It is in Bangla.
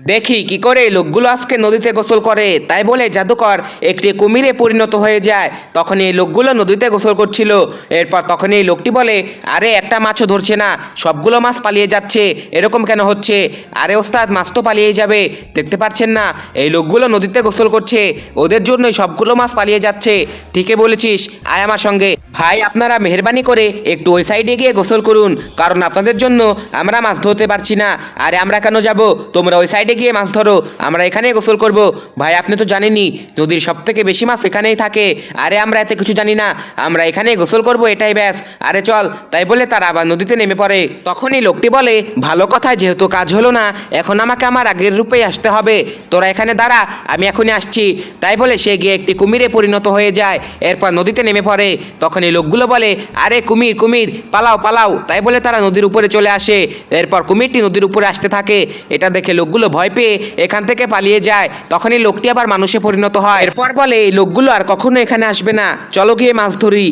দেখি কি করে এই লোকগুলো আজকে নদীতে গোসল করে। তাই বলে জাদুকর একটি কুমিরে পরিণত হয়ে যায়। তখন এই লোকগুলো নদীতে গোসল করছিল। এরপর তখন এই লোকটি বলে, আরে একটা মাছও ধরছে না, সবগুলো মাছ পালিয়ে যাচ্ছে, এরকম কেন হচ্ছে? আরে ওস্তাদ, মাছ তো পালিয়ে যাবে, দেখতে পাচ্ছেন না এই লোকগুলো নদীতে গোসল করছে, ওদের জন্যই সবগুলো মাছ পালিয়ে যাচ্ছে। ঠিকই বলেছিস, আয় আমার সঙ্গে। ভাই আপনারা মেহেরবানি করে একটু ওই সাইডে গিয়ে গোসল করুন, কারণ আপনাদের জন্য আমরা মাছ ধরতে পারছি না। আরে আমরা কেন যাব, তোমরা ওই সাইডে গিয়ে মাছ ধরো, আমরা এখানেই গোসল করব। ভাই আপনি তো জানেনই নদীর সব থেকে বেশি মাছ এখানেই থাকে। আরে আমরা এত কিছু জানি না, আমরা এখানেই গোসল করব, এটাই ব্যাস। আরে চল। তাই বলে তারা আবার নদীতে নেমে পড়ে। তখনই লোকটি বলে, ভালো কথা, যেহেতু কাজ হলো না, এখন আমাকে আমার আগের রূপেই আসতে হবে। তোরা এখানে দাঁড়া, আমি এখনই আসছি। তাই বলে সে গিয়ে একটি কুমিরে পরিণত হয়ে যায়। এরপর নদীতে নেমে পড়ে। তখন এই লোকগুলো বলে, আরে কুমির কুমির, পালাও পালাও। তাই বলে তারা নদীর উপরে চলে আসে। এরপর কুমিরটি নদীর উপরে আসতে থাকে। এটা দেখে লোকগুলো ভয় পেয়ে এখান থেকে পালিয়ে যায়। তখনই লোকটি আবার মানুষে পরিণত হয়। এরপর বলে, এই লোকগুলো আর কখনো এখানে আসবে না, চলো গিয়ে মাছ ধরি।